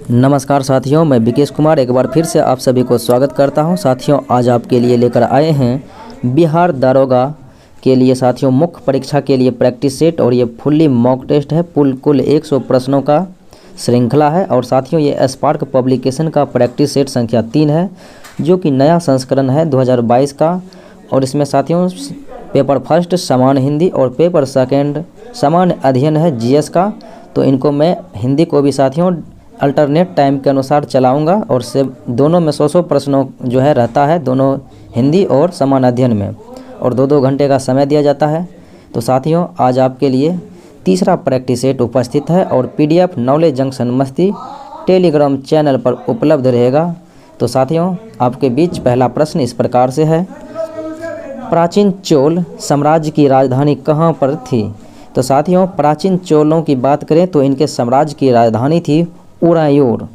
नमस्कार साथियों, मैं विकेश कुमार एक बार फिर से आप सभी को स्वागत करता हूं। साथियों, आज आपके लिए लेकर आए हैं बिहार दारोगा के लिए साथियों मुख्य परीक्षा के लिए प्रैक्टिस सेट। और ये फुल्ली मॉक टेस्ट है। कुल 100 प्रश्नों का श्रृंखला है। और साथियों, ये स्पार्क पब्लिकेशन का प्रैक्टिस सेट संख्या 3 है, जो कि नया संस्करण है 2022 का। और इसमें साथियों पेपर फर्स्ट सामान्य हिंदी और पेपर सेकेंड सामान्य अध्ययन है जीएस का। तो इनको मैं हिंदी को भी साथियों अल्टरनेट टाइम के अनुसार चलाऊंगा। और से दोनों में 100 प्रश्नों जो है रहता है, दोनों हिंदी और सामान्य अध्ययन में, और 2-2 घंटे का समय दिया जाता है। तो साथियों, आज आपके लिए तीसरा प्रैक्टिस सेट उपस्थित है और पीडीएफ नॉलेज जंक्शन मस्ती टेलीग्राम चैनल पर उपलब्ध रहेगा। तो साथियों, आपके बीच पहला प्रश्न इस प्रकार से है, प्राचीन चोल साम्राज्य की राजधानी कहाँ पर थी? तो साथियों, प्राचीन चोलों की बात करें तो इनके साम्राज्य की राजधानी थी उरायूर।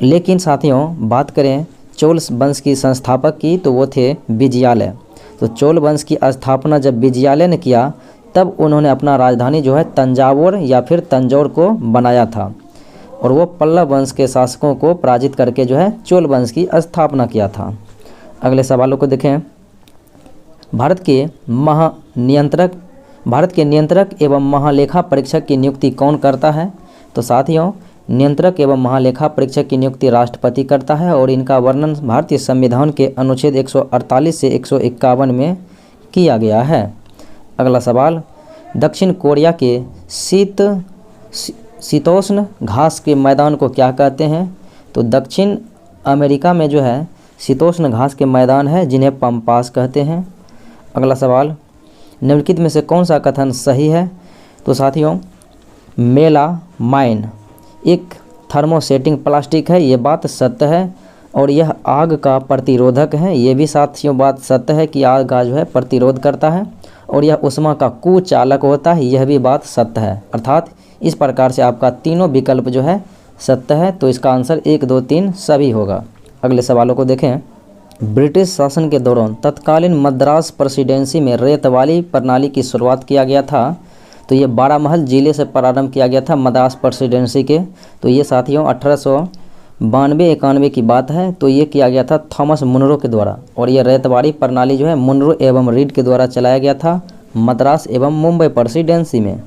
लेकिन साथियों, बात करें चोल वंश की संस्थापक की तो वो थे विजयालय। तो चोल वंश की स्थापना जब विजयालय ने किया, तब उन्होंने अपना राजधानी जो है तंजावुर या फिर तंजौर को बनाया था। और वो पल्लव वंश के शासकों को पराजित करके जो है चोल वंश की स्थापना किया था। अगले सवालों को देखें, भारत के नियंत्रक एवं महालेखा परीक्षक की नियुक्ति कौन करता है? तो साथियों, नियंत्रक एवं महालेखा परीक्षक की नियुक्ति राष्ट्रपति करता है। और इनका वर्णन भारतीय संविधान के अनुच्छेद 148 से 151 में किया गया है। अगला सवाल, दक्षिण कोरिया के शीतोष्ण घास के मैदान को क्या कहते हैं? तो दक्षिण अमेरिका में जो है शीतोष्ण घास के मैदान है, जिन्हें पम्पास कहते हैं। अगला सवाल, निम्नलिखित में से कौन सा कथन सही है? तो साथियों, मेलामाइन एक थर्मोसेटिंग प्लास्टिक है, ये बात सत्य है। और यह आग का प्रतिरोधक है, ये भी साथियों बात सत्य है कि आग का जो है प्रतिरोध करता है। और यह उष्मा का कुचालक होता है, यह भी बात सत्य है। अर्थात इस प्रकार से आपका तीनों विकल्प जो है सत्य है। तो इसका आंसर 1, 2, 3 सभी होगा। अगले सवालों को देखें, ब्रिटिश शासन के दौरान तत्कालीन मद्रास प्रेसिडेंसी में रेत वाली प्रणाली की शुरुआत किया गया था। तो ये बारामहल जिले से प्रारंभ किया गया था मद्रास प्रेसिडेंसी के। तो ये साथियों 1892-91 की बात है। तो ये किया गया था थॉमस मुनरो के द्वारा। और ये रेतवाड़ी प्रणाली जो है मुनरो एवं रीड के द्वारा चलाया गया था मद्रास एवं मुंबई प्रेसिडेंसी में।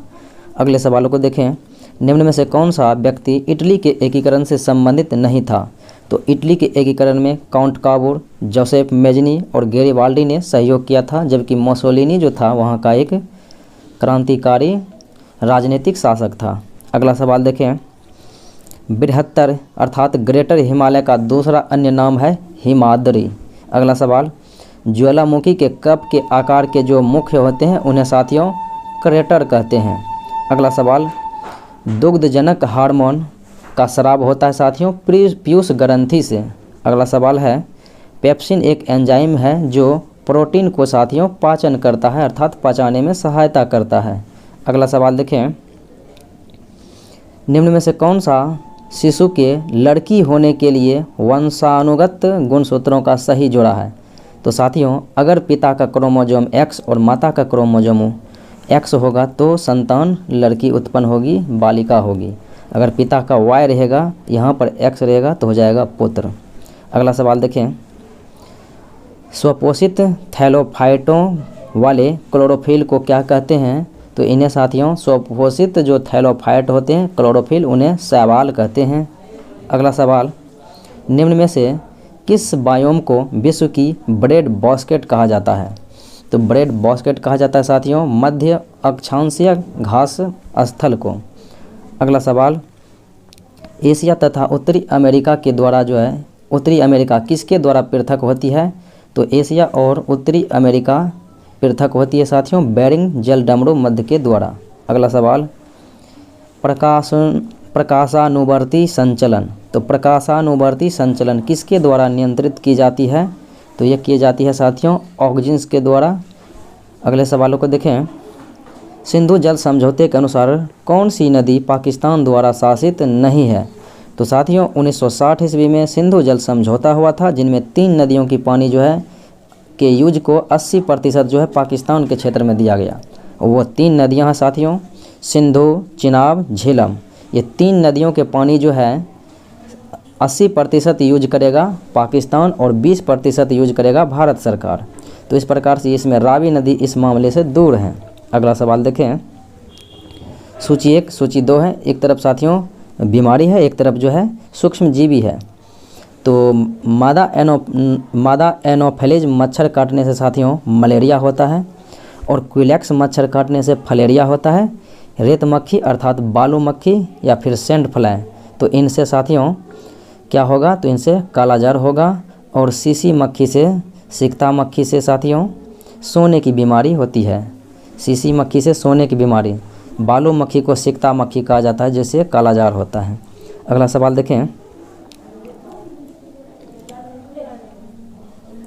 अगले सवालों को देखें, निम्न में से कौन सा व्यक्ति इटली के एकीकरण से संबंधित नहीं था? तो इटली के एकीकरण में काउंट काबूर, जोसेफ मेजनी और गेरिबाल्डी ने सहयोग किया था, जबकि मोसोलिनी जो था वहाँ का एक क्रांतिकारी राजनीतिक शासक था। अगला सवाल देखें, बृहत्तर अर्थात ग्रेटर हिमालय का दूसरा अन्य नाम है हिमाद्री। अगला सवाल, ज्वालामुखी के कप के आकार के जो मुख्य होते हैं उन्हें साथियों क्रेटर कहते हैं। अगला सवाल, दुग्धजनक हार्मोन का स्राव होता है साथियों पीयूष ग्रंथि से। अगला सवाल है, पेप्सिन एक एंजाइम है जो प्रोटीन को साथियों पाचन करता है, अर्थात पचाने में सहायता करता है। अगला सवाल देखें, निम्न में से कौन सा शिशु के लड़की होने के लिए वंशानुगत गुणसूत्रों का सही जोड़ा है? तो साथियों, अगर पिता का क्रोमोसोम X और माता का क्रोमोसोम X होगा तो संतान लड़की उत्पन्न होगी, बालिका होगी। अगर पिता का Y रहेगा, यहाँ पर X रहेगा तो हो जाएगा पुत्र। अगला सवाल देखें, स्वपोषित थैलोफाइटों वाले क्लोरोफिल को क्या कहते हैं? तो इन्हें साथियों स्वपोषित जो थैलोफाइट होते हैं क्लोरोफिल, उन्हें शैवाल कहते हैं। अगला सवाल, निम्न में से किस बायोम को विश्व की ब्रेड बास्केट कहा जाता है? तो ब्रेड बास्केट कहा जाता है साथियों मध्य अक्षांशीय घास स्थल को। अगला सवाल, एशिया तथा उत्तरी अमेरिका के द्वारा जो है उत्तरी अमेरिका किसके द्वारा पृथक होती है? तो एशिया और उत्तरी अमेरिका पृथक होती है साथियों बेरिंग जलडमरू मध्य के द्वारा। अगला सवाल, प्रकाशानुवर्ती संचलन। तो प्रकाशानुवर्ती संचलन किसके द्वारा नियंत्रित की जाती है? तो यह की जाती है साथियों ऑक्जिन्स के द्वारा। अगले सवालों को देखें, सिंधु जल समझौते के अनुसार कौन सी नदी पाकिस्तान द्वारा शासित नहीं है? तो साथियों 1960 ईस्वी में सिंधु जल समझौता हुआ था, जिनमें 3 नदियों की पानी जो है के यूज को 80% जो है पाकिस्तान के क्षेत्र में दिया गया। वो 3 नदियां हैं साथियों सिंधु, चिनाब, झेलम। ये 3 नदियों के पानी जो है 80% यूज करेगा पाकिस्तान और 20% यूज करेगा भारत सरकार। तो इस प्रकार से इसमें रावी नदी इस मामले से दूर है। अगला सवाल देखें, सूची 1 सूची 2 है। एक तरफ साथियों बीमारी है, एक तरफ जो है सूक्ष्म जीवी है। तो मादा एनोफिलीज मच्छर काटने से साथियों मलेरिया होता है, और क्विलैक्स मच्छर काटने से फलेरिया होता है। रेत मक्खी अर्थात बालू मक्खी या फिर सेंड फ्लाई, तो इनसे साथियों क्या होगा, तो इनसे कालाजार होगा। और सीसी मक्खी से, सिकता मक्खी से साथियों सोने की बीमारी होती है। सीसी मक्खी से सोने की बीमारी, बालू मक्खी को सिकता मक्खी कहा जाता है, जिससे कालाजार होता है। अगला सवाल देखें,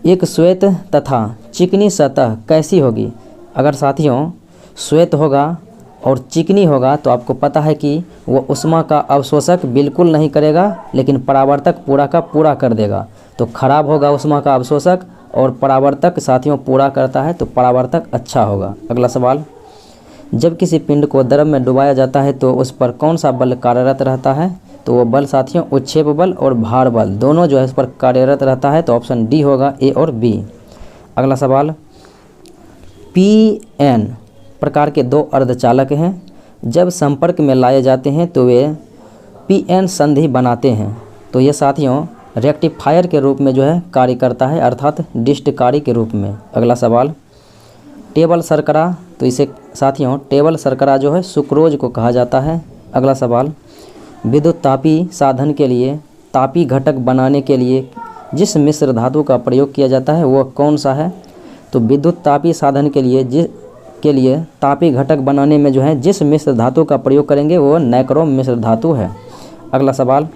एक श्वेत तथा चिकनी सतह कैसी होगी। अगर साथियों श्वेत होगा और चिकनी होगा तो आपको पता है कि वो उष्मा का अवशोषक बिल्कुल नहीं करेगा, लेकिन परावर्तक पूरा का पूरा कर देगा। तो खराब होगा उष्मा का अवशोषक, और परावर्तक साथियों पूरा करता है, तो परावर्तक अच्छा होगा। अगला सवाल, जब किसी पिंड को द्रव में डुबाया जाता है तो उस पर कौन सा बल कार्यरत रहता है। तो वो बल साथियों उत्क्षेप बल और भार बल दोनों जो है इस पर कार्यरत रहता है। तो ऑप्शन डी होगा, ए और बी। अगला सवाल, पीएन प्रकार के 2 अर्धचालक हैं, जब संपर्क में लाए जाते हैं तो वे पीएन संधि बनाते हैं। तो ये साथियों रेक्टिफायर के रूप में जो है कार्य करता है, अर्थात डिस्टकारी के रूप में। अगला सवाल, टेबल शर्करा, तो इसे साथियों टेबल शर्करा जो है सुक्रोज को कहा जाता है। अगला सवाल, विद्युत तापी साधन के लिए तापी घटक बनाने के लिए जिस मिश्र धातु का प्रयोग किया जाता है वह कौन सा है। तो विद्युत तापी साधन के लिए तापी घटक बनाने में जो है जिस मिश्र धातु का प्रयोग करेंगे वो नाइक्रोम मिश्र धातु है। अगला सवाल,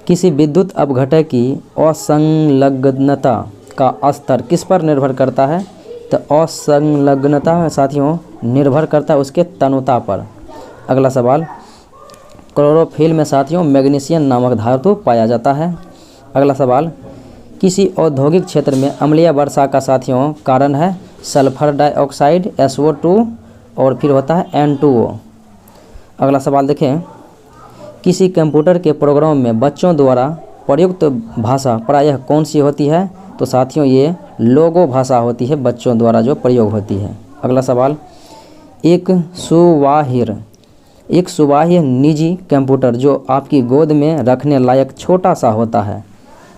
किसी विद्युत अपघटक की असंलग्नता का स्तर किस पर निर्भर करता है। तो असंलग्नता साथियों निर्भर करता है उसके तनुता पर। अगला सवाल, क्लोरोफिल में साथियों मैग्नीशियम नामक धातु पाया जाता है। अगला सवाल, किसी औद्योगिक क्षेत्र में अम्लीय वर्षा का साथियों कारण है सल्फर डाइऑक्साइड SO2 और फिर होता है N2O। अगला सवाल देखें, किसी कंप्यूटर के प्रोग्राम में बच्चों द्वारा प्रयुक्त भाषा प्रायः कौन सी होती है। तो साथियों ये लोगो भाषा होती है, बच्चों द्वारा जो प्रयोग होती है। अगला सवाल, एक सुवाह्य निजी कंप्यूटर जो आपकी गोद में रखने लायक छोटा सा होता है।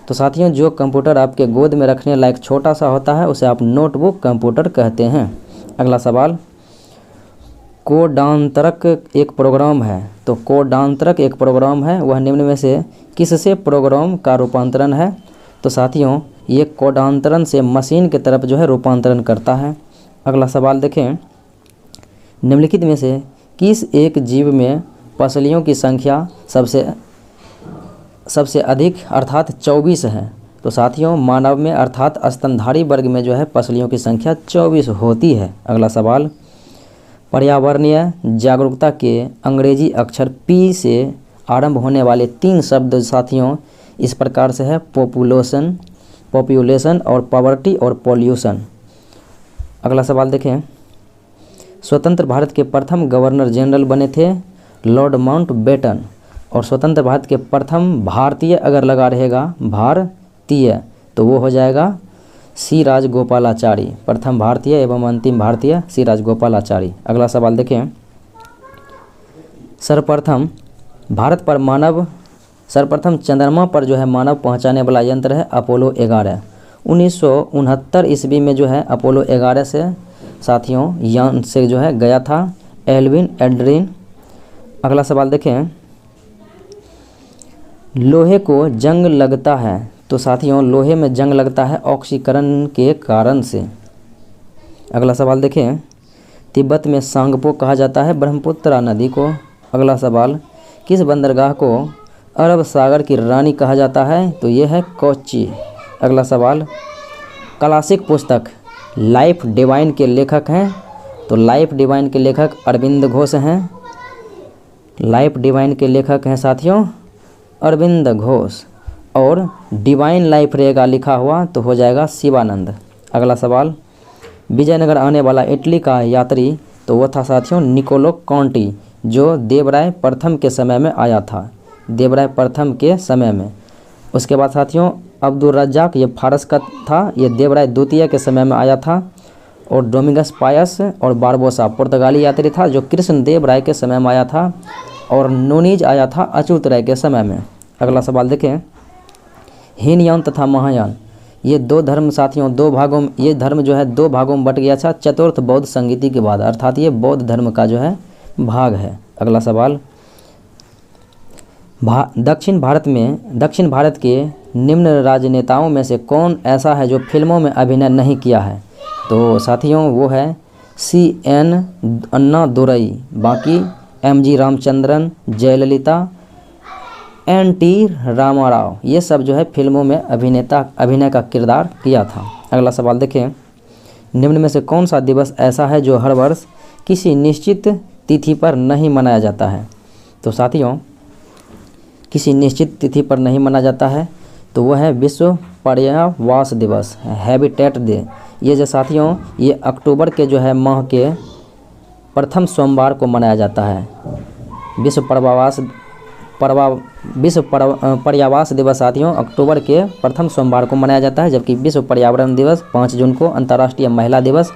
तो साथियों जो कंप्यूटर आपके गोद में रखने लायक छोटा सा होता है उसे आप नोटबुक कंप्यूटर कहते हैं। अगला सवाल, कोडांतरक एक प्रोग्राम है। तो कोडांतरक एक प्रोग्राम है, वह निम्न में से किससे प्रोग्राम का रूपांतरण है। तो साथियों ये कोडांतरण से मशीन की तरफ जो है रूपांतरण करता है। अगला सवाल देखें, निम्नलिखित में से किस एक जीव में पसलियों की संख्या सबसे अधिक अर्थात 24 है। तो साथियों मानव में अर्थात स्तनधारी वर्ग में जो है पसलियों की संख्या 24 होती है। अगला सवाल, पर्यावरणीय जागरूकता के अंग्रेजी अक्षर P से आरंभ होने वाले 3 शब्द साथियों इस प्रकार से है, पॉपुलेशन और पॉवर्टी और पॉल्यूशन। अगला सवाल देखें, स्वतंत्र भारत के प्रथम गवर्नर जनरल बने थे लॉर्ड माउंटबेटन, और स्वतंत्र भारत के प्रथम भारतीय अगर लगा रहेगा भारतीय तो वो हो जाएगा सी राजगोपालाचारी। प्रथम भारतीय एवं अंतिम भारतीय सी राजगोपालाचारी। अगला सवाल देखें, सर्वप्रथम चंद्रमा पर जो है मानव पहुंचाने वाला यंत्र है अपोलो 11। 1969 ईस्वी में जो है अपोलो 11 से साथियों यान से जो है गया था एल्विन एल्ड्रिन। अगला सवाल देखें, लोहे को जंग लगता है। तो साथियों लोहे में जंग लगता है ऑक्सीकरण के कारण से। अगला सवाल देखें, तिब्बत में सांगपो कहा जाता है ब्रह्मपुत्र नदी को। अगला सवाल, किस बंदरगाह को अरब सागर की रानी कहा जाता है। तो ये है कोच्चि। अगला सवाल, क्लासिक पुस्तक लाइफ डिवाइन के लेखक हैं। तो लाइफ डिवाइन के लेखक अरविंद घोष हैं। लाइफ डिवाइन के लेखक हैं साथियों अरविंद घोष, और डिवाइन लाइफ रहेगा लिखा हुआ तो हो जाएगा शिवानंद। अगला सवाल, विजयनगर आने वाला इटली का यात्री तो वो था साथियों निकोलो कॉन्टी, जो देवराय प्रथम के समय में आया था। देवराय प्रथम के समय में उसके बाद साथियों अब्दुल रज्जाक, ये फारस का था, ये देवराय द्वितीय के समय में आया था। और डोमिंगस पायस और बारबोसा पुर्तगाली यात्री था जो कृष्ण देव राय के समय में आया था। और नूनीज आया था अच्युत राय के समय में। अगला सवाल देखें, हीनयान तथा महायान ये दो धर्म साथियों दो भागों में, ये धर्म जो है दो भागों में बट गया था चतुर्थ बौद्ध संगीति के बाद, अर्थात ये बौद्ध धर्म का जो है भाग है। अगला सवाल, दक्षिण भारत के निम्न राजनेताओं में से कौन ऐसा है जो फिल्मों में अभिनय नहीं किया है? तो साथियों वो है CN अन्नादुरई, बाकी MG रामचंद्रन, जयललिता, NT रामाराव, ये सब जो है फिल्मों में अभिनय का किरदार किया था। अगला सवाल देखें, निम्न में से कौन सा दिवस ऐसा है जो हर वर्ष किसी निश्चित तिथि पर नहीं मनाया जाता है? तो साथियों किसी निश्चित तिथि पर नहीं मनाया जाता है तो वह है विश्व पर्यावरण दिवस, हैबिटेट डे। ये जो साथियों ये अक्टूबर के जो है माह के प्रथम सोमवार को मनाया जाता है। विश्व पर्यावरण दिवस साथियों अक्टूबर के प्रथम सोमवार को मनाया जाता है, जबकि विश्व पर्यावरण दिवस 5 जून को, अंतर्राष्ट्रीय महिला दिवस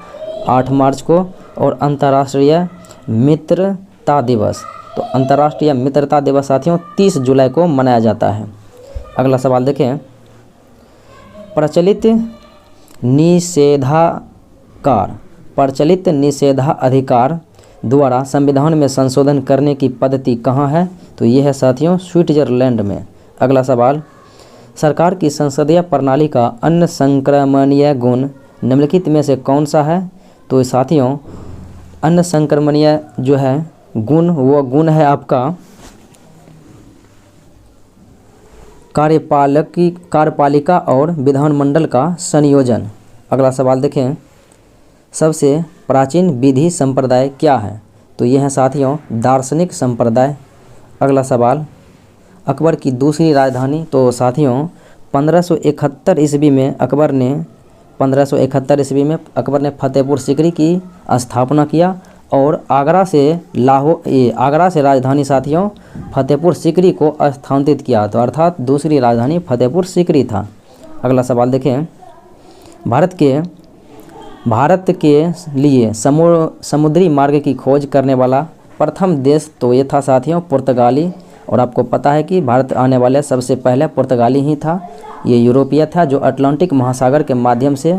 8 मार्च को और अंतर्राष्ट्रीय मित्रता दिवस, तो अंतर्राष्ट्रीय मित्रता दिवस साथियों 30 जुलाई को मनाया जाता है। अगला सवाल देखें, प्रचलित निषेधाधिकार द्वारा संविधान में संशोधन करने की पद्धति कहाँ है? तो ये है साथियों स्विट्जरलैंड में। अगला सवाल, सरकार की संसदीय प्रणाली का अन्य संक्रमणीय गुण निम्नलिखित में से कौन सा है? तो साथियों अन्य संक्रमणीय जो है गुण वो गुण है आपका कार्यपालिका और विधानमंडल का संयोजन। अगला सवाल देखें, सबसे प्राचीन विधि संप्रदाय क्या है? तो ये है साथियों दार्शनिक संप्रदाय। अगला सवाल, अकबर की दूसरी राजधानी? तो साथियों 1571 ईस्वी में अकबर ने फतेहपुर सीकरी की स्थापना किया और आगरा से राजधानी साथियों फतेहपुर सीकरी को स्थानांतरित किया, तो अर्थात दूसरी राजधानी फतेहपुर सीकरी था। अगला सवाल देखें, भारत के लिए समुद्री मार्ग की खोज करने वाला प्रथम देश तो ये था साथियों पुर्तगाली। और आपको पता है कि भारत आने वाले सबसे पहले पुर्तगाली ही था। ये यूरोपीय था जो अटलांटिक महासागर के माध्यम से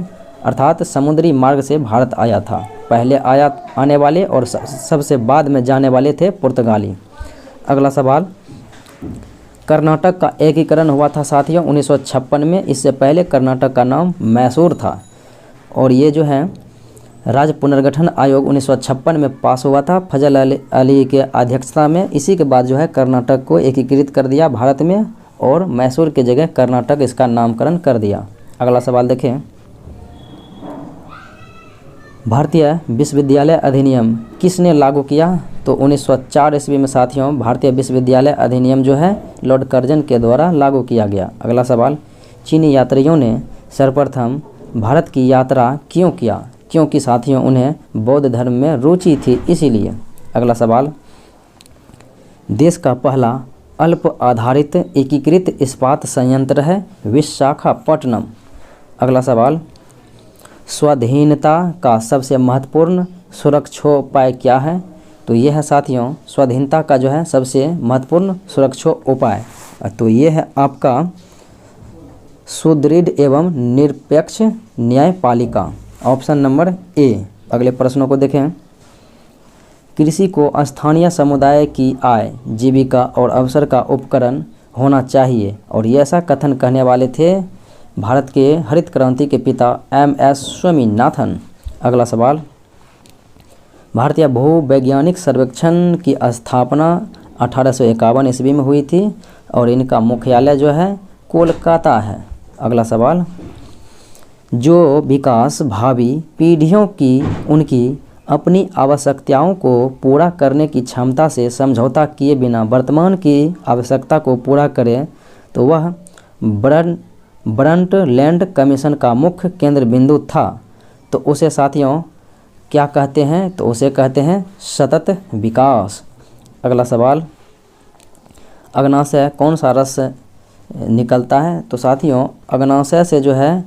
अर्थात समुद्री मार्ग से भारत आया था। पहले आने वाले और सबसे बाद में जाने वाले थे पुर्तगाली। अगला सवाल, कर्नाटक का एकीकरण हुआ था साथियों 1956 में। इससे पहले कर्नाटक का नाम मैसूर था और ये जो है राज्य पुनर्गठन आयोग 1956 में पास हुआ था फजल अली के अध्यक्षता में। इसी के बाद जो है कर्नाटक को एकीकृत कर दिया भारत में और मैसूर की जगह कर्नाटक इसका नामकरण कर दिया। अगला सवाल देखें, भारतीय विश्वविद्यालय अधिनियम किसने लागू किया? तो 1904 ईस्वी में साथियों भारतीय विश्वविद्यालय अधिनियम जो है लॉर्ड कर्जन के द्वारा लागू किया गया। अगला सवाल, चीनी यात्रियों ने सर्वप्रथम भारत की यात्रा क्यों किया? क्योंकि साथियों उन्हें बौद्ध धर्म में रुचि थी इसीलिए। अगला सवाल, देश का पहला अल्प आधारित एकीकृत इस्पात संयंत्र है विशाखापट्टनम। अगला सवाल, स्वाधीनता का सबसे महत्वपूर्ण सुरक्षोपाय क्या है? तो ये है साथियों स्वाधीनता का जो है सबसे महत्वपूर्ण सुरक्षोपाय तो ये है आपका सुदृढ़ एवं निरपेक्ष न्यायपालिका, ऑप्शन नंबर ए। अगले प्रश्नों को देखें, कृषि को स्थानीय समुदाय की आय, जीविका और अवसर का उपकरण होना चाहिए और ये ऐसा कथन कहने वाले थे भारत के हरित क्रांति के पिता MS स्वामीनाथन। अगला सवाल, भारतीय भूवैज्ञानिक सर्वेक्षण की स्थापना 1851 ईस्वी में हुई थी और इनका मुख्यालय जो है कोलकाता है। अगला सवाल, जो विकास भावी पीढ़ियों की उनकी अपनी आवश्यकताओं को पूरा करने की क्षमता से समझौता किए बिना वर्तमान की आवश्यकता को पूरा करे तो वह ब्रंटलैंड कमीशन का मुख्य केंद्र बिंदु था। तो उसे साथियों क्या कहते हैं? तो उसे कहते हैं सतत विकास। अगला सवाल, अग्नाशय कौन सा रस निकलता है। तो साथियों अग्नाशय से जो है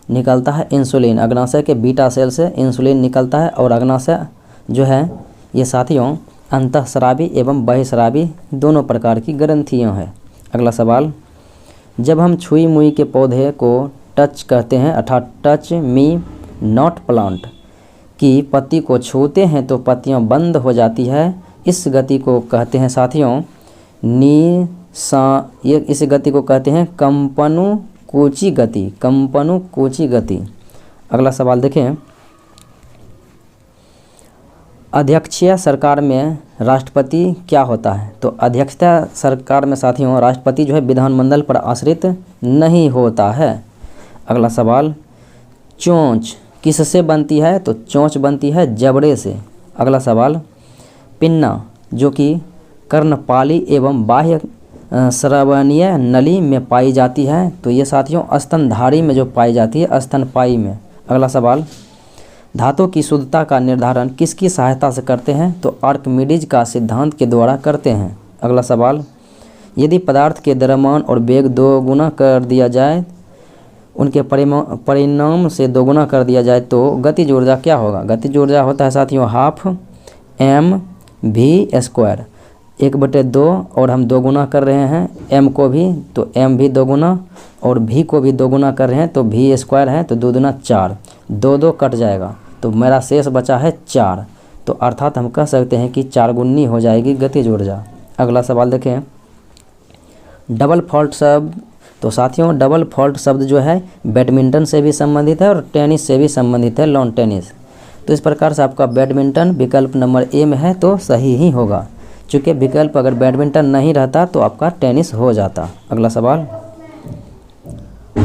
निकलता है इंसुलिन, अग्नाशय के बीटा सेल से इंसुलिन निकलता है और अग्नाशय जो है ये साथियों अंतःस्रावी एवं बहिःस्रावी दोनों प्रकार की ग्रंथियाँ हैं। अगला सवाल, जब हम छुई मुई के पौधे को टच कहते हैं अर्थात टच मी नॉट प्लांट की पत्ती को छूते हैं तो पत्तियां बंद हो जाती है, इस गति को कहते हैं साथियों ये इस गति को कहते हैं कंपनुकूची गति, कंपनुकूची गति। अगला सवाल देखें, अध्यक्षीय सरकार में राष्ट्रपति क्या होता है? तो अध्यक्षता सरकार में साथियों राष्ट्रपति जो है विधानमंडल पर आश्रित नहीं होता है। अगला सवाल, चोंच किससे बनती है? तो चोंच बनती है जबड़े से। अगला सवाल, पिन्ना जो कि कर्णपाली एवं बाह्य श्रवणीय नली में पाई जाती है, तो ये साथियों स्तनधारी में जो पाई जाती है, स्तनपायी में। अगला सवाल, धातु की शुद्धता का निर्धारण किसकी सहायता से करते हैं? तो आर्किमिडीज का सिद्धांत के द्वारा करते हैं। अगला सवाल, यदि पदार्थ के द्रव्यमान और वेग दोगुना कर दिया जाए, उनके परिणाम से दोगुना कर दिया जाए तो गतिज ऊर्जा क्या होगा? गतिज ऊर्जा होता है साथियों हाफ mv², 1/2 और हम दोगुना कर रहे हैं m को भी, तो m भी दोगुना और v को भी दोगुना कर रहे हैं तो v² है, तो 2 दूना 4, 2 कट जाएगा तो मेरा शेष बचा है 4, तो अर्थात हम कह सकते हैं कि 4 गुनी हो जाएगी गतिज ऊर्जा। अगला सवाल देखें, डबल फॉल्ट शब्द। तो साथियों डबल फॉल्ट शब्द जो है बैडमिंटन से भी संबंधित है और टेनिस से भी संबंधित है, लॉन टेनिस। तो इस प्रकार से आपका बैडमिंटन विकल्प नंबर ए में है तो सही ही होगा, चूँकि विकल्प अगर बैडमिंटन नहीं रहता तो आपका टेनिस हो जाता। अगला सवाल,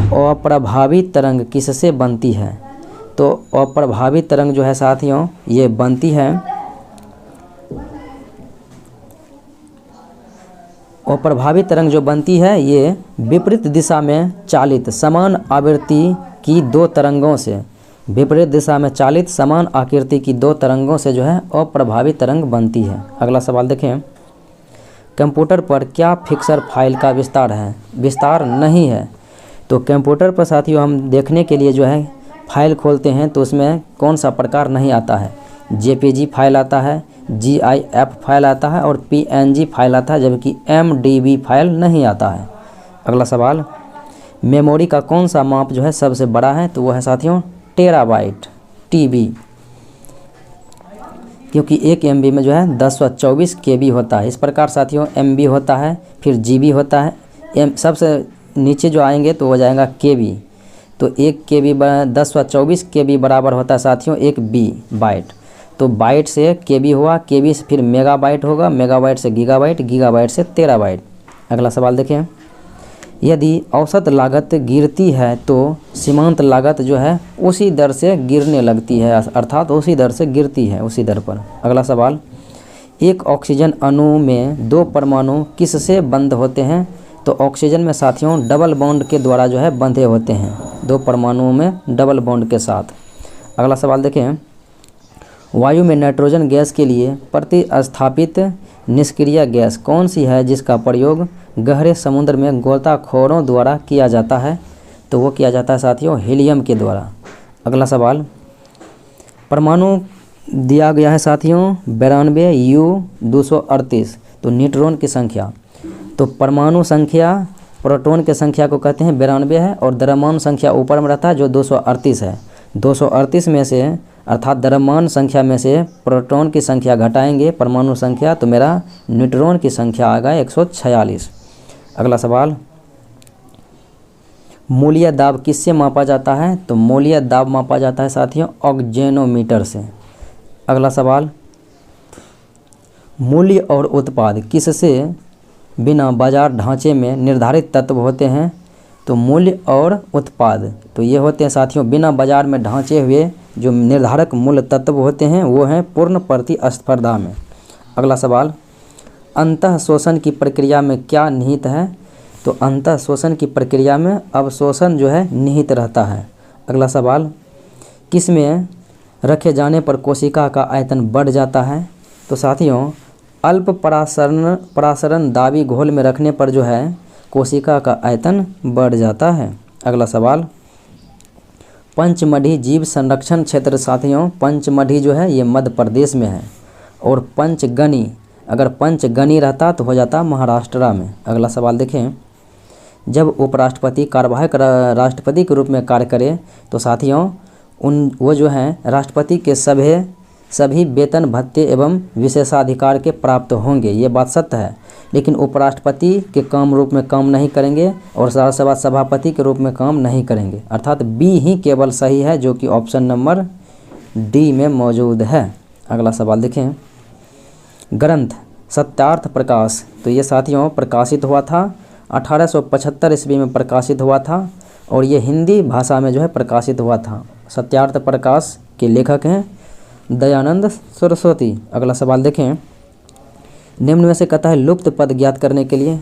अप्रभावी तरंग किससे बनती है? तो अप्रभावी तरंग जो है साथियों ये बनती है, अप्रभावी तरंग जो बनती है ये विपरीत दिशा में चालित समान आवृत्ति की 2 तरंगों से, विपरीत दिशा में चालित समान आकृति की 2 तरंगों से जो है अप्रभावी तरंग बनती है। अगला सवाल देखें, कंप्यूटर पर क्या फिक्सर फाइल का विस्तार है? विस्तार नहीं है। तो कंप्यूटर पर साथियों हम देखने के लिए जो है फाइल खोलते हैं तो उसमें कौन सा प्रकार नहीं आता है? जेपीजी फाइल आता है, जीआईएफ फाइल आता है और पीएनजी फाइल आता है, जबकि एमडीबी फाइल नहीं आता है। अगला सवाल, मेमोरी का कौन सा माप जो है सबसे बड़ा है? तो वो है साथियों टेराबाइट, टीबी, क्योंकि 1 MB में जो है 1024 KB होता है। इस प्रकार साथियों MB होता है, फिर GB होता है, सबसे नीचे जो आएंगे तो हो जाएगा KB, तो 1 KB 1024 KB बराबर होता है साथियों 1 B बाइट। तो बाइट से KB हुआ, KB से फिर मेगाबाइट होगा, मेगाबाइट से गीगाबाइट, गीगाबाइट से टेराबाइट। अगला सवाल देखें, यदि औसत लागत गिरती है तो सीमांत लागत जो है उसी दर से गिरने लगती है, अर्थात उसी दर से गिरती है, उसी दर पर। अगला सवाल, एक ऑक्सीजन अणु में 2 परमाणु किससे बंद होते हैं? तो ऑक्सीजन में साथियों डबल बॉन्ड के द्वारा जो है बंधे होते हैं, 2 परमाणुओं में डबल बॉन्ड के साथ। अगला सवाल देखें, वायु में नाइट्रोजन गैस के लिए प्रतिस्थापित निष्क्रिय गैस कौन सी है जिसका प्रयोग गहरे समुद्र में गोताखोरों द्वारा किया जाता है? तो वो किया जाता है साथियों हीलियम के द्वारा। अगला सवाल, परमाणु दिया गया है साथियों 92 U238, तो न्यूट्रॉन की संख्या, तो परमाणु संख्या प्रोटॉन की संख्या को कहते हैं 92 है और द्रव्यमान संख्या ऊपर में रहता है जो 238 है। 238 में से अर्थात द्रव्यमान संख्या में से प्रोटॉन की संख्या घटाएंगे परमाणु संख्या, तो मेरा न्यूट्रॉन की संख्या आ गया 146। अगला सवाल, मूल्य दाब किससे मापा जाता है? तो मूल्य दाब मापा जाता है साथियों ऑक्जेनोमीटर से। अगला सवाल, मूल्य और उत्पाद किससे बिना बाजार ढांचे में निर्धारित तत्व होते हैं? तो मूल्य और उत्पाद तो ये होते हैं साथियों बिना बाजार में ढांचे हुए जो निर्धारक मूल्य तत्व होते हैं, वो हैं पूर्ण प्रतिस्पर्धा में। अगला सवाल, अंतः शोषण की प्रक्रिया में क्या निहित है? तो अंतः शोषण की प्रक्रिया में अवशोषण जो है निहित रहता है। अगला सवाल, किस में रखे जाने पर कोशिका का आयतन बढ़ जाता है? तो साथियों अल्प परासरण दाबी घोल में रखने पर जो है कोशिका का आयतन बढ़ जाता है। अगला सवाल, पंचमढ़ी जीव संरक्षण क्षेत्र साथियों, पंचमढ़ी जो है ये मध्य प्रदेश में है, और पंचगनी, अगर पंचगनी रहता तो हो जाता महाराष्ट्र में। अगला सवाल देखें, जब उपराष्ट्रपति कार्यवाहक राष्ट्रपति के रूप में कार्य करे तो साथियों वो जो हैं राष्ट्रपति के सभी वेतन भत्ते एवं विशेषाधिकार के प्राप्त होंगे, ये बात सत्य है। लेकिन उपराष्ट्रपति के काम रूप में काम नहीं करेंगे और राज्यसभा सभापति के रूप में काम नहीं करेंगे, अर्थात बी ही केवल सही है, जो कि ऑप्शन नंबर डी में मौजूद है। अगला सवाल देखें, ग्रंथ सत्यार्थ प्रकाश, तो ये साथियों प्रकाशित हुआ था 1875 ईस्वी में प्रकाशित हुआ था, और ये हिंदी भाषा में जो है प्रकाशित हुआ था। सत्यार्थ प्रकाश के लेखक हैं दयानंद सरस्वती। अगला सवाल देखें, निम्न में से कहता है लुप्त पद ज्ञात करने के लिए,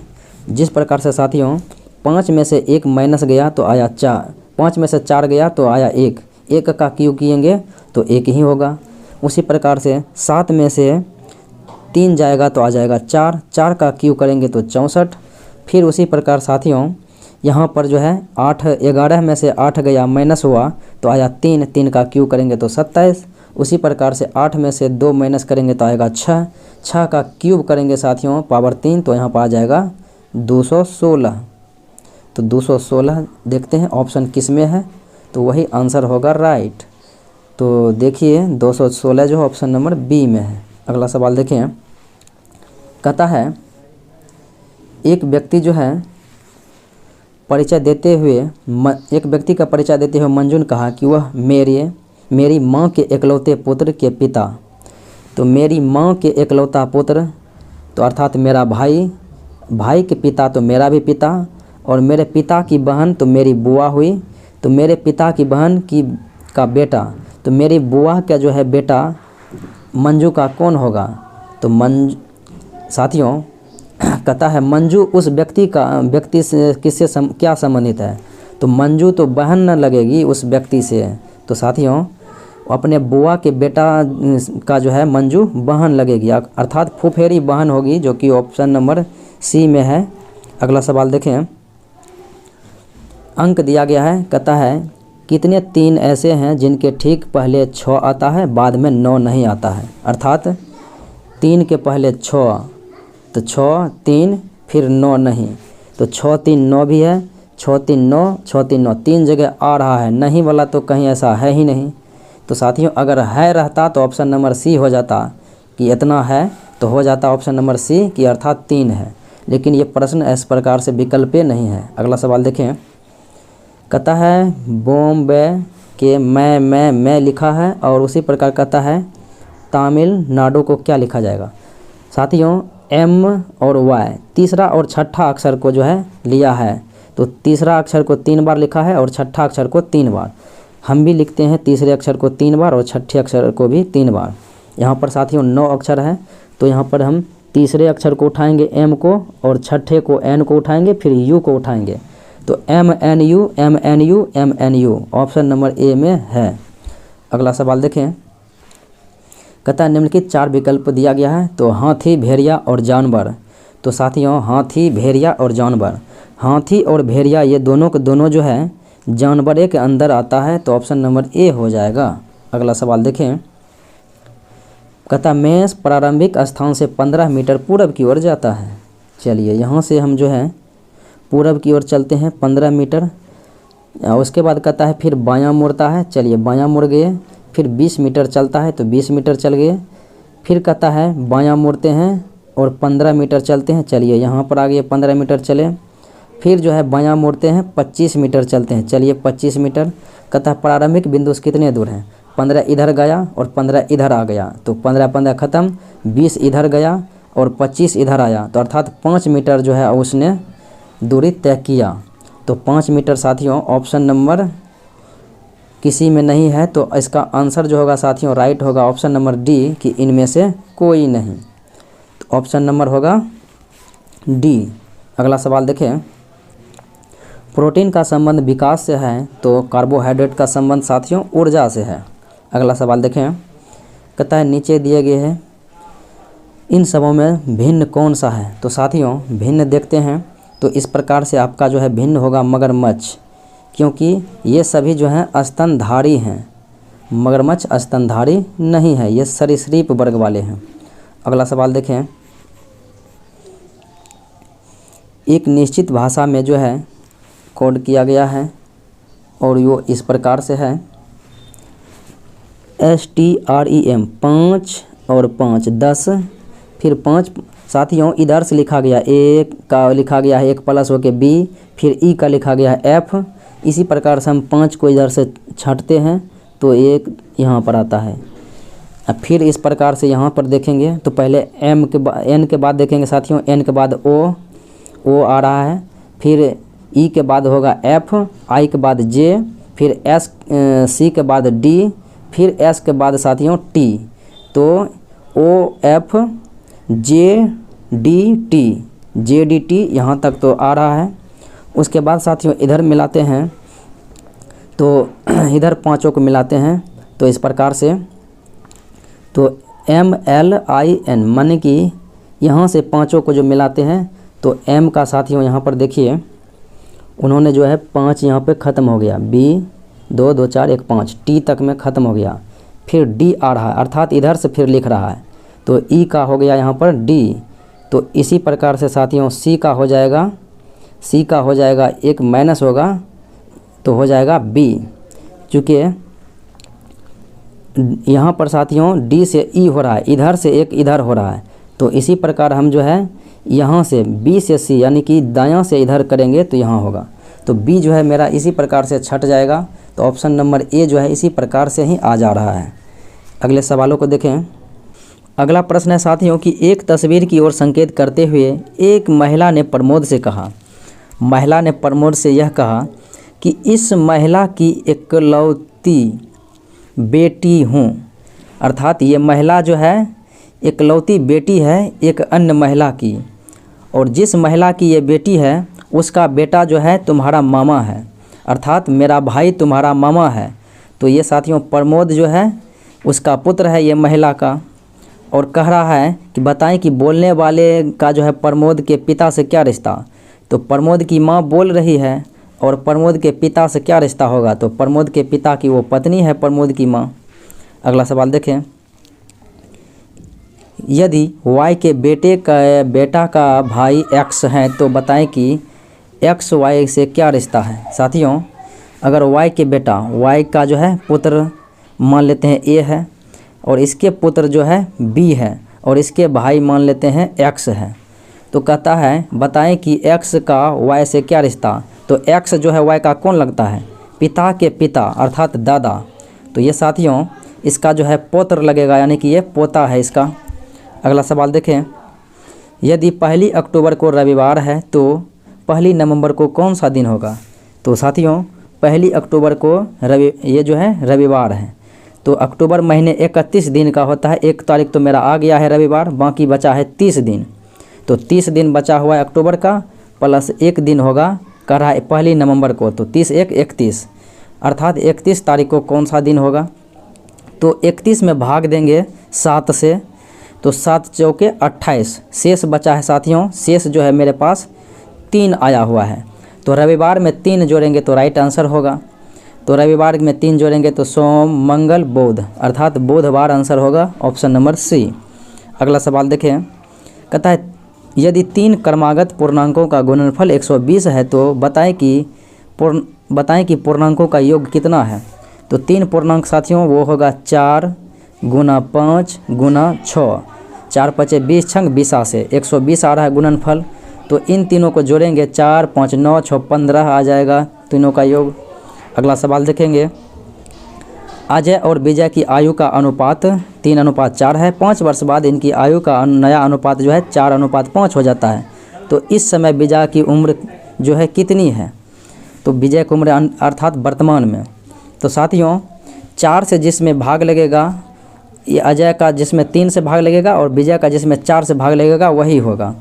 जिस प्रकार से साथियों 5 में से 1 माइनस गया तो आया 4, 5 में से 4 गया तो आया 1, 1 का क्यू किएंगे तो 1 ही होगा। उसी प्रकार से 7 में से 3 जाएगा तो आ जाएगा 4, 4 का क्यू करेंगे तो 64। फिर उसी प्रकार साथियों यहाँ पर जो है 11 में से 8 गया माइनस हुआ तो आया 3, 3 का क्यू करेंगे तो 27। उसी प्रकार से 8 में से 2 माइनस करेंगे तो आएगा 6, 6 का क्यूब करेंगे साथियों पावर 3 तो यहाँ पर आ जाएगा 216। तो 216 देखते हैं ऑप्शन किस में है, तो वही आंसर होगा राइट। तो देखिए 216 जो ऑप्शन नंबर बी में है। अगला सवाल देखें, कहता है एक व्यक्ति जो है परिचय देते हुए एक व्यक्ति का परिचय देते हुए मंजू ने कहा कि वह मेरी माँ के इकलौते पुत्र के पिता। तो मेरी माँ के इकलौता पुत्र तो अर्थात मेरा भाई के पिता तो मेरा भी पिता, और मेरे पिता की बहन तो मेरी बुआ हुई, तो मेरे पिता की बहन का बेटा तो मेरी बुआ का जो है बेटा मंजू का कौन होगा। तो साथियों कहता है मंजू उस व्यक्ति से किससे क्या संबंधित है, तो मंजू तो बहन न लगेगी उस व्यक्ति से। तो साथियों अपने बुआ के बेटा का जो है मंजू बहन लगेगी, अर्थात फुफेरी बहन होगी, जो कि ऑप्शन नंबर सी में है। अगला सवाल देखें, अंक दिया गया है, कहता है कितने 3 ऐसे हैं जिनके ठीक पहले 6 आता है बाद में 9 नहीं आता है, अर्थात 3 के पहले 6 तो 6 3 फिर 9 नहीं, तो 6 3 9 भी है, 6 3 9 6 3 9 3 जगह आ रहा है, नहीं वाला तो कहीं ऐसा है ही नहीं। तो साथियों अगर है रहता तो ऑप्शन नंबर सी हो जाता कि इतना है, तो हो जाता ऑप्शन नंबर सी कि अर्थात 3 है, लेकिन ये प्रश्न इस प्रकार से विकल्पे नहीं है। अगला सवाल देखें, कहता है बॉम्बे के मैं लिखा है, और उसी प्रकार कहता है तमिलनाडु को क्या लिखा जाएगा। साथियों एम और वाई तीसरा और छठा अक्षर को जो है लिया है, तो तीसरा अक्षर को 3 बार लिखा है और छठा अक्षर को 3 बार। हम भी लिखते हैं तीसरे अक्षर को 3 बार और छठे अक्षर को भी 3 बार। यहाँ पर साथियों 9 अक्षर है, तो यहाँ पर हम तीसरे अक्षर को उठाएंगे एम को, और छठे को एन को उठाएंगे, फिर यू को उठाएंगे, तो MNU ऑप्शन नंबर ए में है। अगला सवाल देखें, कहता है निम्नलिखित 4 विकल्प दिया गया है, तो हाथी भेड़िया और जानवर। तो साथियों हाथी भेड़िया और जानवर, हाथी और भेड़िया ये दोनों के दोनों जो है जानवरे के अंदर आता है, तो ऑप्शन नंबर ए हो जाएगा। अगला सवाल देखें, कहता मेष प्रारंभिक स्थान से 15 मीटर पूरब की ओर जाता है। चलिए यहाँ से हम जो है पूरब की ओर चलते हैं 15 मीटर, उसके बाद कहता है फिर बायां मुड़ता है, चलिए बायां मुड़ गए, फिर 20 मीटर चलता है तो 20 मीटर चल गए, फिर कहता है बायां मुड़ते हैं और 15 मीटर चलते हैं, चलिए यहाँ पर आ गए 15 मीटर चले, फिर जो है बायां मुड़ते हैं 25 मीटर चलते हैं, चलिए 25 मीटर। कहता है प्रारंभिक बिंदु से कितने दूर हैं, 15 इधर गया और 15 इधर आ गया, तो 15 ख़त्म, 20 इधर गया और 25 इधर आया, तो अर्थात 5 मीटर जो है उसने दूरी तय किया। तो 5 मीटर साथियों ऑप्शन नंबर किसी में नहीं है, तो इसका आंसर जो होगा साथियों राइट होगा ऑप्शन नंबर डी कि इनमें से कोई नहीं, तो ऑप्शन नंबर होगा डी। अगला सवाल देखें, प्रोटीन का संबंध विकास से है, तो कार्बोहाइड्रेट का संबंध साथियों ऊर्जा से है। अगला सवाल देखें, कहता है नीचे दिए गए हैं इन सबों में भिन्न कौन सा है। तो साथियों भिन्न देखते हैं, तो इस प्रकार से आपका जो है भिन्न होगा मगरमच्छ, क्योंकि ये सभी जो हैं स्तनधारी हैं। मगरमच्छ स्तनधारी नहीं है, ये सरीसृप वर्ग वाले हैं। अगला सवाल देखें। एक निश्चित भाषा में जो है कोड किया गया है और वो इस प्रकार से है STREM 5 और 5 10, फिर 5 साथियों इधर से लिखा गया एक का लिखा गया है 1 प्लस होके B, फिर E का लिखा गया है F। इसी प्रकार से हम 5 को इधर से छांटते हैं तो 1 यहाँ पर आता है। अब फिर इस प्रकार से यहाँ पर देखेंगे तो पहले M के बाद N के बाद देखेंगे साथियों, N के बाद O आ रहा है, फिर E के बाद होगा F, I के बाद J, फिर C के बाद D, फिर S के बाद साथियों T। तो OF JDT यहाँ तक तो आ रहा है। उसके बाद साथियों इधर मिलाते हैं तो इधर पांचों को मिलाते हैं तो इस प्रकार से, तो MLIN माने कि यहाँ से पांचों को जो मिलाते हैं तो M का साथियों यहाँ पर देखिए उन्होंने जो है 5 यहाँ पे ख़त्म हो गया, B 2 2 4 1 5 T तक में ख़त्म हो गया। फिर D आ रहा है अर्थात इधर से फिर लिख रहा है तो E का हो गया यहाँ पर D। तो इसी प्रकार से साथियों C का हो जाएगा एक माइनस होगा तो हो जाएगा B, चूँकि यहाँ पर साथियों D से E हो रहा है, इधर से एक इधर हो रहा है। तो इसी प्रकार हम जो है यहाँ से B से C यानी कि दायां से इधर करेंगे तो यहाँ होगा। तो B जो है मेरा इसी प्रकार से छट जाएगा। तो ऑप्शन नंबर A जो है इसी प्रकार से ही आ जा रहा है। अगले सवालों को देखें। अगला प्रश्न है साथियों कि एक तस्वीर की ओर संकेत करते हुए एक महिला ने प्रमोद से कहा, महिला ने प्रमोद से यह कहा कि इस महिला की इकलौती बेटी हूँ। अर्थात ये महिला जो है इकलौती बेटी है एक अन्य महिला की, और जिस महिला की ये बेटी है उसका बेटा जो है तुम्हारा मामा है, अर्थात मेरा भाई तुम्हारा मामा है। तो ये साथियों प्रमोद जो है उसका पुत्र है ये महिला का, और कह रहा है कि बताएं कि बोलने वाले का जो है प्रमोद के पिता से क्या रिश्ता। तो प्रमोद की माँ बोल रही है और प्रमोद के पिता से क्या रिश्ता होगा, तो प्रमोद के पिता की वो पत्नी है प्रमोद की माँ। अगला सवाल देखें। यदि Y के बेटा का भाई X है तो बताएं कि X Y से क्या रिश्ता है। साथियों अगर Y के बेटा Y का जो है पुत्र मान लेते हैं A है और इसके पुत्र जो है B है और इसके भाई मान लेते हैं X है, तो कहता है बताएं कि X का Y से क्या रिश्ता। तो X जो है Y का कौन लगता है, पिता के पिता अर्थात दादा। तो ये साथियों इसका जो है पौत्र लगेगा यानी कि ये पोता है इसका। अगला सवाल देखें। यदि 1 अक्टूबर को रविवार है तो 1 नवंबर को कौन सा दिन होगा। तो साथियों 1 अक्टूबर को ये जो है रविवार है, तो अक्टूबर महीने 31 दिन का होता है। 1 तारीख तो मेरा आ गया है रविवार, बाकी बचा है 30 दिन। तो 30 दिन बचा हुआ है अक्टूबर का, प्लस 1 दिन होगा कह रहा है 1 नवंबर को, तो 30 1 31 अर्थात 31 तारीख को कौन सा दिन होगा। तो 31 में भाग देंगे 7 से, तो 7 चौके 28, शेष बचा है साथियों, शेष जो है मेरे पास 3 आया हुआ है। तो रविवार में 3 जोड़ेंगे तो राइट आंसर होगा। तो रविवार में 3 जोड़ेंगे तो सोम मंगल बुध अर्थात बुधवार आंसर होगा, ऑप्शन नंबर C। अगला सवाल देखें। कहता है यदि 3 क्रमागत पूर्णांकों का गुणनफल 120 है तो बताएं कि पूर्णांकों का योग कितना है। तो 3 पूर्णांक साथियों वो होगा 4 गुना 5 गुना 6, 4 5 20 छंग 20 से 120 आ रहा है गुणनफल। तो इन तीनों को जोड़ेंगे 4 5 9 6 15 आ जाएगा तीनों का योग। अगला सवाल देखेंगे। अजय और विजय की आयु का अनुपात 3:4 है। 5 वर्ष बाद इनकी आयु का नया अनुपात जो है 4:5 हो जाता है। तो इस समय विजय की उम्र जो है कितनी है। तो विजय की उम्र अर्थात वर्तमान में। तो साथियों 4 से जिसमें भाग लगेगा, ये अजय का जिसमें 3 से भाग लगेगा और विजय का जिसमें 4 से भाग लगेगा वही होगा।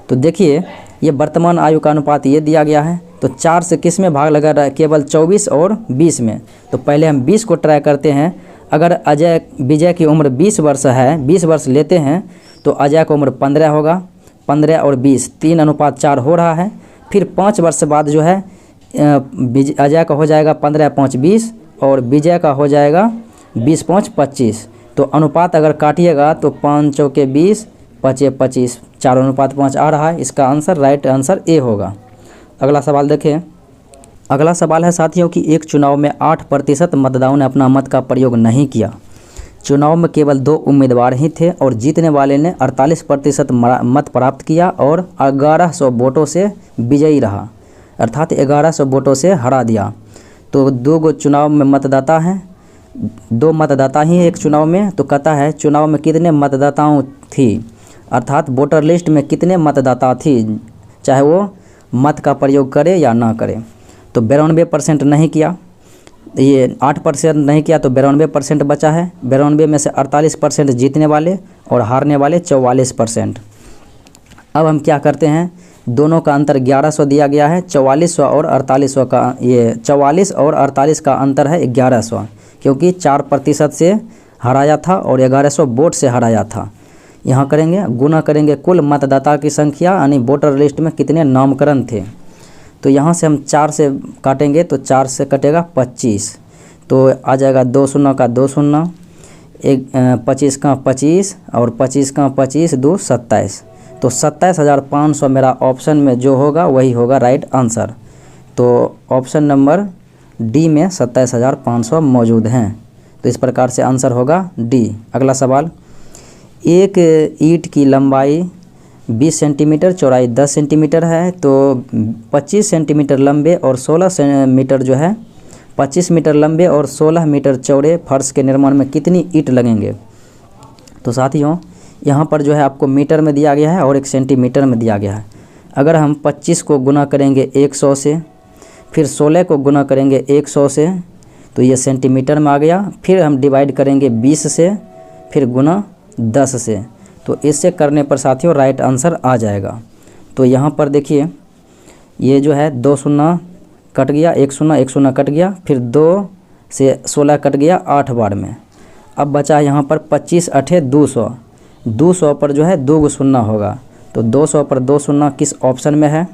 तो देखिए ये वर्तमान आयु का अनुपात ये दिया गया है। तो 4 से किस में भाग लगा रहा है, केवल 24 और 20 में। तो पहले हम 20 को ट्राई करते हैं। अगर विजय की उम्र 20 वर्ष है, 20 वर्ष लेते हैं तो अजय की उम्र 15 होगा। 15 और 20 3:4 हो रहा है। फिर 5 वर्ष बाद जो है अजय का हो जाएगा 15 5 20 और विजय का हो जाएगा 20 5 25। तो अनुपात अगर काटिएगा तो 5 चौके 20 5 25 4:5 आ रहा है। इसका आंसर राइट आंसर ए होगा। अगला सवाल देखें। अगला सवाल है साथियों कि एक चुनाव में 8% मतदाताओं ने अपना मत का प्रयोग नहीं किया। चुनाव में केवल 2 उम्मीदवार ही थे और जीतने वाले ने 48% मत प्राप्त किया और 1100 वोटों से विजयी रहा, अर्थात 1100 वोटों से हरा दिया। तो 2 चुनाव में मतदाता हैं, 2 मतदाता ही एक चुनाव में। तो कहता है चुनाव में कितने मतदाताओं थी, अर्थात वोटर लिस्ट में कितने मतदाता थी, चाहे वो मत का प्रयोग करे या ना करे। तो 92% नहीं किया, ये 8% नहीं किया तो 92% बचा है। 92 में से 48% जीतने वाले और हारने वाले 44%। अब हम क्या करते हैं, दोनों का अंतर 1100 दिया गया है। 4400 और 4800 का, ये 44 और 48 का अंतर है 1100, क्योंकि 4% से हराया था और 1100 वोट से हराया था। यहाँ करेंगे गुना करेंगे कुल मतदाता की संख्या, यानी वोटर लिस्ट में कितने नामकरण थे। तो यहाँ से हम 4 से काटेंगे तो 4 से कटेगा 25, तो आ जाएगा 2 शून्य का 2 शून्य, 25 का 25 और 25 का 25 2 27। तो 27,500 मेरा ऑप्शन में जो होगा वही होगा राइट आंसर। तो ऑप्शन नंबर डी में 27,500 मौजूद हैं। तो इस प्रकार से आंसर होगा डी। अगला सवाल, एक ईंट की लंबाई 20 सेंटीमीटर, चौड़ाई 10 सेंटीमीटर है। तो 25 सेंटीमीटर लंबे और 16 मीटर जो है 25 मीटर लंबे और 16 मीटर चौड़े फर्श के निर्माण में कितनी ईंट लगेंगे। तो साथियों यहाँ पर जो है आपको मीटर में दिया गया है और 1 सेंटीमीटर में दिया गया है। अगर हम 25 को गुना करेंगे 100 से, फिर 16 को गुना करेंगे 100 से, तो ये सेंटीमीटर में आ गया। फिर हम डिवाइड करेंगे 20 से, फिर गुना 10 से। तो इससे करने पर साथियों राइट आंसर आ जाएगा। तो यहाँ पर देखिए ये जो है 2 शून्य कट गया, 1 शून्य कट गया, फिर 2 से 16 कट गया 8 बार में। अब बचा यहाँ पर 25 8 200, 200 पर जो है 2 शून्य होगा। तो 200 पर 2 शून्य किस ऑप्शन में है,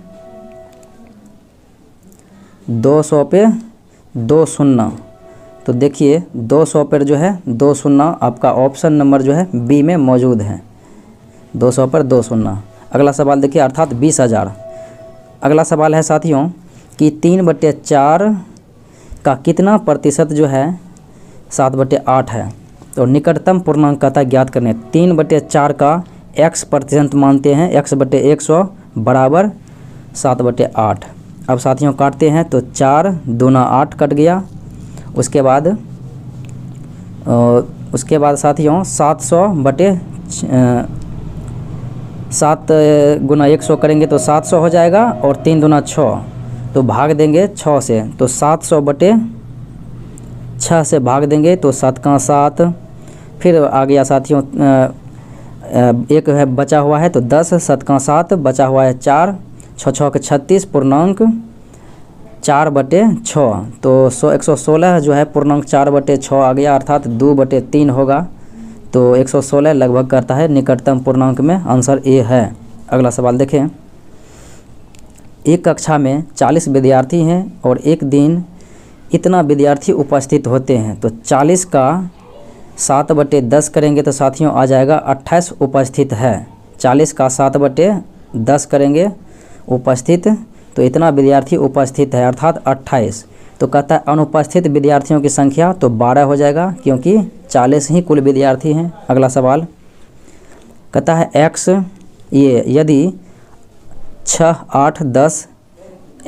200 पे 2 शून्य। तो देखिए 200 पर जो है 2 शून्य आपका ऑप्शन नंबर जो है बी में मौजूद है। 200 पर 2 शून्य। अगला सवाल देखिए, अर्थात 20,000। अगला सवाल है साथियों कि 3/4 का कितना प्रतिशत जो है 7/8 है। तो निकटतम पूर्णांक कतः ज्ञात करने। 3/4 का x प्रतिशत मानते हैं, x/100 बराबर 7/8। अब साथियों काटते हैं तो 4 दूना 8 कट गया। उसके बाद साथियों 7 गुना 100 करेंगे तो 700 हो जाएगा और 3 दूना 6, तो भाग देंगे 6 से। तो 700/6 से भाग देंगे तो 7 का 7। फिर आ गया साथियों एक है बचा हुआ है तो 10, 7 का 7 बचा हुआ है 4, 6 6 के 36 पूर्णांक 4/6। तो 116 जो है पूर्णांक 4/6 आ गया, अर्थात 2/3 होगा। तो 116 लगभग करता है निकटतम पूर्णांक में, आंसर ए है। अगला सवाल देखें। एक कक्षा में 40 विद्यार्थी हैं और एक दिन इतना विद्यार्थी उपस्थित होते हैं। तो 40 का 7/10 करेंगे तो साथियों आ जाएगा 28 उपस्थित है। 40 का 7/10 करेंगे उपस्थित, तो इतना विद्यार्थी उपस्थित है अर्थात 28। तो कहता है अनुपस्थित विद्यार्थियों की संख्या, तो 12 हो जाएगा क्योंकि 40 ही कुल विद्यार्थी हैं। अगला सवाल कहता है x ये यदि 6 8 10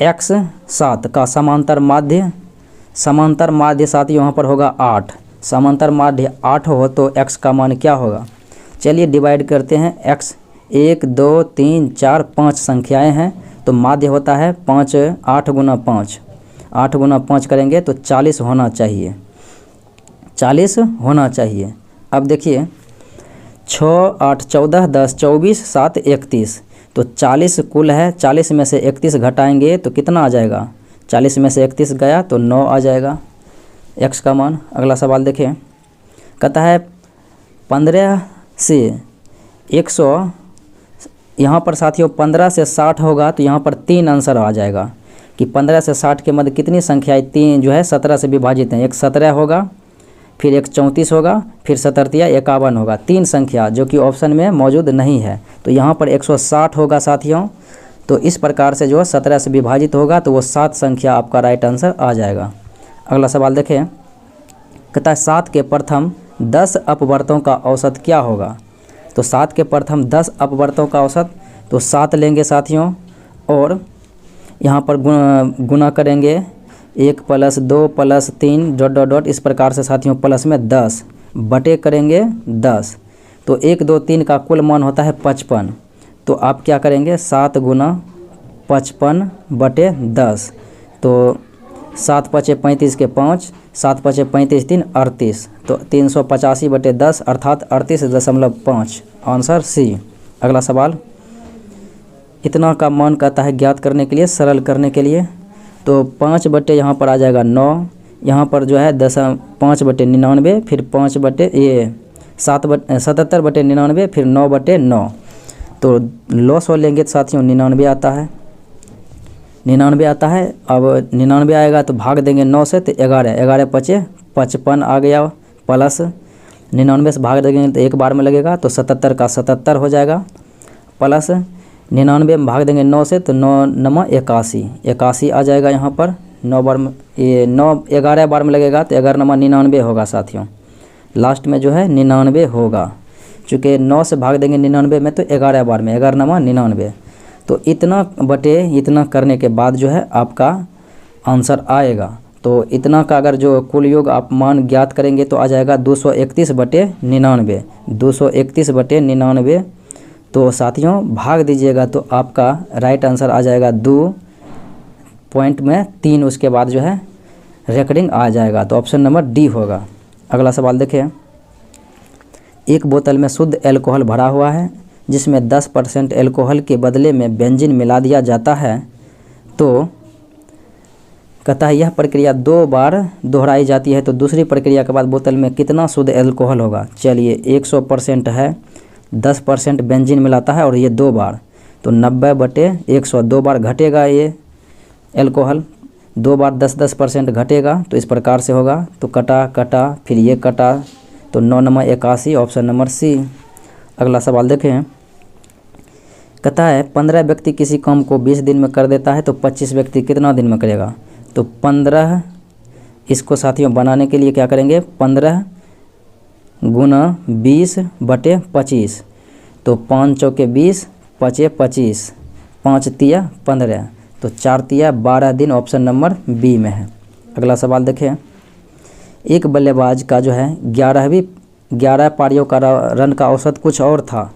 x 7 का समांतर माध्य साथ यहाँ पर होगा 8। समांतर माध्य 8 हो तो x का मान क्या होगा। चलिए डिवाइड करते हैं। x 1 2 3 4 5 संख्याएं हैं, तो माध्य होता है 5 8 गुना 5। 8 गुना 5 करेंगे तो 40 होना चाहिए, 40 होना चाहिए। अब देखिए 6 8 14 10 24 7 31, तो 40 कुल है। 40 में से 31 घटाएंगे तो कितना आ जाएगा। 40 में से 31 गया तो 9 आ जाएगा x का मान। अगला सवाल देखें। कहता है 15 से यहाँ पर साथियों 15 से 60 होगा तो यहाँ पर 3 आंसर आ जाएगा कि 15 से 60 के मध्य कितनी संख्याएं 3 जो है 17 से विभाजित हैं। एक 17 होगा, फिर एक 34 होगा, फिर 17 51 होगा। 3 संख्या जो कि ऑप्शन में मौजूद नहीं है, तो यहाँ पर 160 होगा साथियों। तो इस प्रकार से जो है 17 से विभाजित होगा तो वो 7 संख्या आपका राइट आंसर आ जाएगा। अगला सवाल देखें, कहता है 7 के प्रथम 10 अपवर्तों का औसत क्या होगा। तो 7 के प्रथम 10 अपवर्तों का औसत, तो 7 लेंगे साथियों और यहाँ पर गुना करेंगे 1 + 2 + 3 ... इस प्रकार से साथियों प्लस में 10 बटे करेंगे 10। तो 1 2 3 का कुल मान होता है 55। तो आप क्या करेंगे 7 × 55 बटे 10। तो 7 × 5 = 35 के 5, 7 × 5 = 35, 3 38। तो 385 बटे 10 अर्थात 38.5 आंसर सी। अगला सवाल, इतना का मान कहता है ज्ञात करने के लिए, सरल करने के लिए। तो 5 बटे यहाँ पर आ जाएगा 9, यहाँ पर जो है 5 बटे 99, फिर 5 बटे 77 बटे 99, फिर 9 बटे 9। तो लॉस हो लेंगे तो साथियों 99 आता है, 99 आता है। अब 99 आएगा तो भाग देंगे 9 से, तो 11 11 × 5 = 55 आ गया, प्लस 99 से भाग देंगे तो एक बार में लगेगा, तो 77 का 77 हो जाएगा, प्लस 99 में भाग देंगे 9 से, तो 9 × 9 = 81, 81 आ जाएगा यहाँ पर। 9 बार में ये 11 बार में लगेगा तो 11 × 9 = 99 होगा साथियों। लास्ट में जो है 99 होगा, चूँकि 9 से भाग देंगे 99 में तो 11 बार में, 11 × 9 = 99। तो इतना बटे इतना करने के बाद जो है आपका आंसर आएगा। तो इतना का अगर जो कुल योग आप मान ज्ञात करेंगे तो आ जाएगा 231 बटे 99, 231 बटे 99। तो साथियों भाग दीजिएगा तो आपका राइट आंसर आ जाएगा 2.3, उसके बाद जो है रेकॉर्डिंग आ जाएगा। तो ऑप्शन नंबर डी होगा। अगला सवाल देखें, एक बोतल में शुद्ध एल्कोहल भरा हुआ है जिसमें 10% एल्कोहल के बदले में बेंजीन मिला दिया जाता है। तो कहता है यह प्रक्रिया 2 बार दोहराई जाती है, तो दूसरी प्रक्रिया के बाद बोतल में कितना शुद्ध एल्कोहल होगा। चलिए 100% है, 10% बेंजीन मिलाता है और ये 2 बार, तो 90 बटे 100, 2 बार घटेगा ये एल्कोहल, 2 बार 10% घटेगा। तो इस प्रकार से होगा, तो कटा कटा फिर ये कटा, तो 9 × 9 = 81, ऑप्शन नंबर सी। अगला सवाल देखें, कहता है 15 व्यक्ति किसी काम को 20 दिन में कर देता है तो 25 व्यक्ति कितना दिन में करेगा। तो 15 इसको साथियों बनाने के लिए क्या करेंगे, 15 × 20 बटे 25, तो 5 × 4 = 20, 5 × 25, 5 × 3 = 15, तो 4 × 3 = 12 दिन, ऑप्शन नंबर बी में है। अगला सवाल देखें, एक बल्लेबाज का जो है 11 पारियों का रन का औसत कुछ और था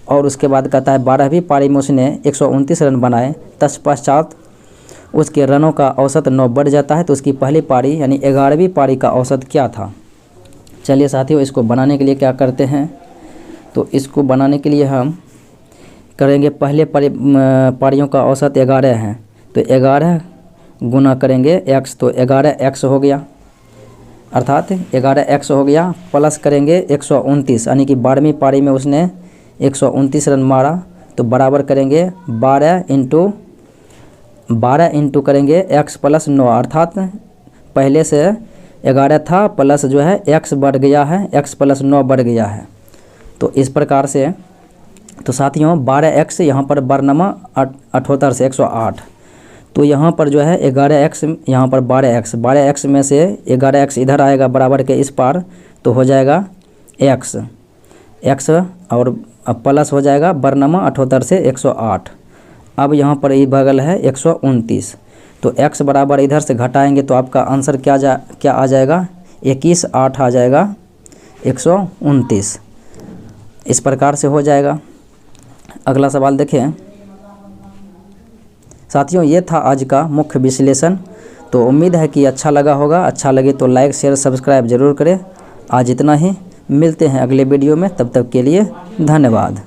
और उसके बाद कहता है 12वीं पारी में उसने 129 रन बनाए, तत्पश्चात उसके रनों का औसत 9 बढ़ जाता है। तो उसकी पहली पारी यानी 11वीं पारी का औसत क्या था। चलिए साथियों इसको बनाने के लिए क्या करते हैं, तो इसको बनाने के लिए हम करेंगे पहले पारियों का औसत 11 है, तो 11 गुना करेंगे x, तो 11x हो गया, अर्थात 11x हो गया, प्लस करेंगे 129 यानी कि 12वीं पारी में उसने 129 रन मारा, तो बराबर करेंगे 12 इंटू करेंगे x + 9, अर्थात पहले से 11 था प्लस जो है x बढ़ गया है, x + 9 बढ़ गया है। तो इस प्रकार से, तो साथियों 12x यहाँ पर बरनमा 78 से 108, तो यहाँ पर जो है 11x, यहाँ पर 12x में से 11x इधर आएगा बराबर के इस पार, तो हो जाएगा x और प्लस हो जाएगा बरनमा 78 से 108। अब यहाँ पर ये बगल है 129, तो x बराबर इधर से घटाएंगे तो आपका आंसर क्या आ जाएगा, 21 8 आ जाएगा 129। इस प्रकार से हो जाएगा। अगला सवाल देखें साथियों, ये था आज का मुख्य विश्लेषण। तो उम्मीद है कि अच्छा लगा होगा, अच्छा लगे तो लाइक शेयर सब्सक्राइब जरूर करें। आज इतना ही, मिलते हैं अगले वीडियो में, तब तक के लिए धन्यवाद।